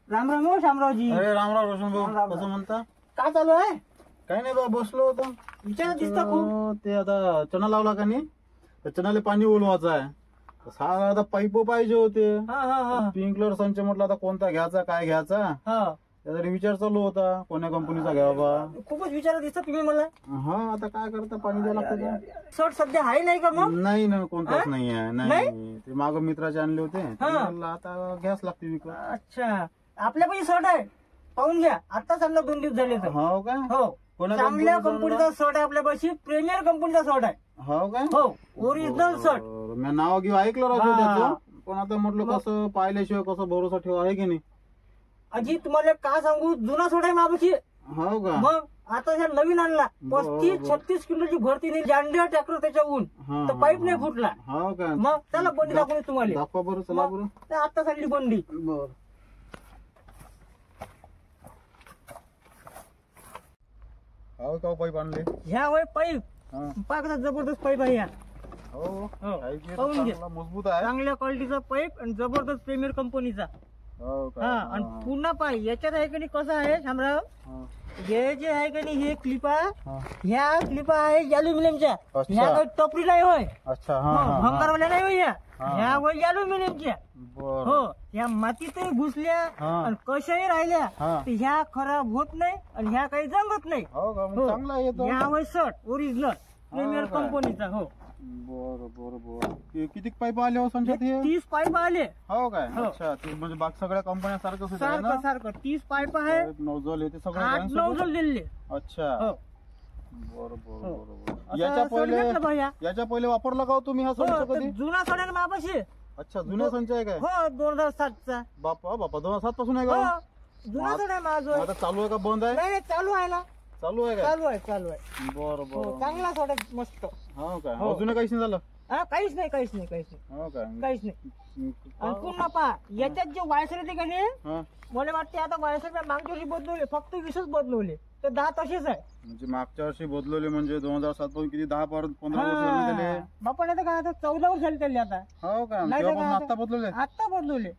राम राम हो शामरावजी. अरे रामराव रोशन भाऊ, कसं म्हणता? काय चालू आहे? काही नाही बाबा, बसलो होतो. विचार दिसतो खूप. ते आता चणा लावला का नाही, तर चणाले पाणी ओलवायचं आहे. सारा आता पाईप पाहिजे होते. स्प्रिंकलर संच म्हटलं आता कोणता घ्यायचा, काय घ्यायचा, त्यासाठी विचार चालू होता कोण्या कंपनीचा घ्यावा. खूपच विचार दिसतो तुम्ही मला. हा, आता काय करता, पाणी द्यावं लागतं. शर्ट सध्या आहे नाही का मग? नाही ना, कोणताच नाही आहे. नाही, ते माग मित्राचे आणले होते, आता घ्यास लागते विकत. अच्छा, आपल्यापाशी शर्ट आहे, पाहून घ्या. आताच आणलं 2 दिवस झाले तर. हो का? हो, चांगल्या कंपनीचा शर्ट आहे आपल्यापाशी. प्रीमियर कंपनीचा शर्ट आहे. हो का? हो, ओरिजिनल शर्ट. मी नाव घेऊ ऐकलं राहतो त्याचं, पण आता म्हटलं कसं पाहिल्याशिवाय कसं भरोसा ठेवा, आहे की नाही? अजी तुम्हाला काय सांगू, जुना शर्ट आहे माझ्यापाशी. हो का? मग आता ह्या नवीन आणला, 35-36 किलोची भरती नाही, जांडिया ट्रॅक्टर त्याच्याहून, तर पाईप नाही फुटला. हो का? मग त्याला बंडी दाखवली तुम्हाला. दाखवा बरं, चला बरं. आता चालली बंडी. बर, हो का? पाईप आणले. ह्या वय पाईप पहा कसा जबरदस्त पाईप आहे. हो, पाहून घे. मजबूत आहे. चांगल्या क्वालिटीचा पाईप आणि जबरदस्त प्रीमियर कंपनीचा. हो का? आणि पुन्हा पाय याच्यात आहे की नाही, कसं आहे शामराव, हे जे आहे की नाही, हे क्लिपा, ह्या क्लिपा आहे अल्युमिनियमच्या. ह्या काही टपरी नाही होय. अच्छा, भंगारवाल्या नाही होय. ह्या वय अल्युमिनियमच्या. बर. हो, ह्या मातीतही घुसल्या आणि कशाही राहिल्या तर ह्या खराब होत नाही आणि ह्या काही जंगत नाही. हो का? मग चांगला आहे तो. ह्या वय शर्ट ओरिजिनल प्रीमियर कंपनीचा. हो, बर बर बर. किती पाईप आले हो संचात हे? 30 पाईप आले. हो काय? अच्छा, ते म्हणजे बाकी सगळ्या कंपन्या सारखं सारखं सारखं 30 पाईप आहे. नोझल हे ते सगळं 8 नोझल दिले. अच्छा, हो, बर बर बर. आता याच्या शर्ट घेतलं पहिले भैया. याच्या पहिले वापरला का हो तुम्ही हा संच हो, कधी? ते जुना शर्ट आहे माझ्यापाशी. अच्छा, जुन्या संच आहे काय? हो, 2007 बापा बापा, 2007 पासून आहे का? हो, जुना शर्ट आहे माझं. आता चालू आहे का बंद आहे? नाही, चालू आहे ना. चालू आहे का? चालू आहे, चालू आहे. बर हो, बर. चांगला शर्ट आहे, मस्त. हो काय? अजून काहीच नाही झालं? काहीच नाही, काहीच नाही, काहीच नाही, हो काय? काहीच नाही. आणि पुन्हा पहा, याच्यात जे वायसर येते का नाही, हा, मला वाटते आता वायसर मागच्या वर्षी बदलवले, फक्त 20च बदलवले, तर 10 तसेच आहे. म्हणजे मागच्या वर्षी बदलवले म्हणजे 2007 पासून किती 10-15 वर्ष झाले त्याले? बापा नाही तर काय, आता 14 वर्ष झाले त्याला आता. हो का? नाही तर तेव्हापासून काय आता बदलवले? आता बदलवले.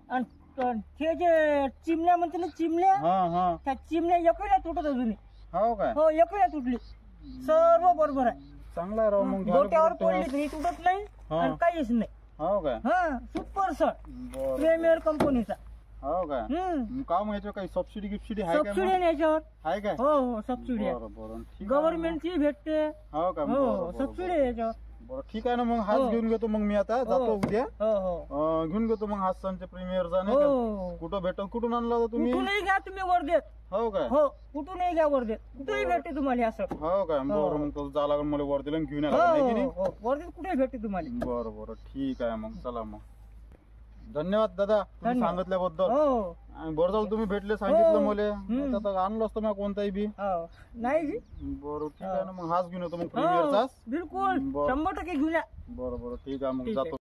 आणि ते जे चिमण्या म्हणते ना, चिमण्या, हा हा. त्या चिमण्या एकही नाही तुटत अजूनही. हो काय? हो, एकही नाही तुटली, सर्व बरोबर आहे. चांगला आहे राव. मग घ्यायला डोक्यावर पुरतं. पडली तरी तुटत नाही आणि काहीच नाही. हो काय? सुपर शर्ट बरं. प्रीमियर कंपनीचा. हो काय? का मग याच्यावर काही सबसिडी गिफ्टसिडी आहे काय? सबसिडी आहे याच्यावर. आहे काय? हो हो, सबसिडी आहे. बरं बरं, ठीक आहे. गव्हर्नमेंटची भेटते. हो का? हो, सबसिडी आहे याच्यावर. बरं, ठीक आहे ना. मग हाच घेऊन घेतो मग मी. आता जातो उद्या. हो हो घेऊन घेतो मग हाच संच प्रीमियरचा, नाही का? हो, कुठं भेटल? कुठून आणला होता तुम्ही? कुठूनही घ्या तुम्ही वर्धेत. हो काय? हो, कुठूनही घ्या वर्धेत, कुठेही भेटते तुम्हाला असं. हो काय? बरं, मग तसं जावं लागेल मला वर्धेला घेऊन यायला लागेल, नाही की नाही? हो, वर्धेत कुठेही भेटते तुम्हाला. बरं बरं, ठीक आहे मग. चला मग, धन्यवाद दादा तुम्ही सांगितल्याबद्दल. हो, आणि बरं झालं तुम्ही भेटले, सांगितलं मला. नाही तर आणलं असतं मी कोणताही बी. हो, नाही जी. बरं, ठीक आहे ना. मग हाच घेऊन येतो मग प्रीमियरचाच. बिलकुल 100% घेऊन या. बरं बरं, ठीक आहे मग ठीक जातो. आहे.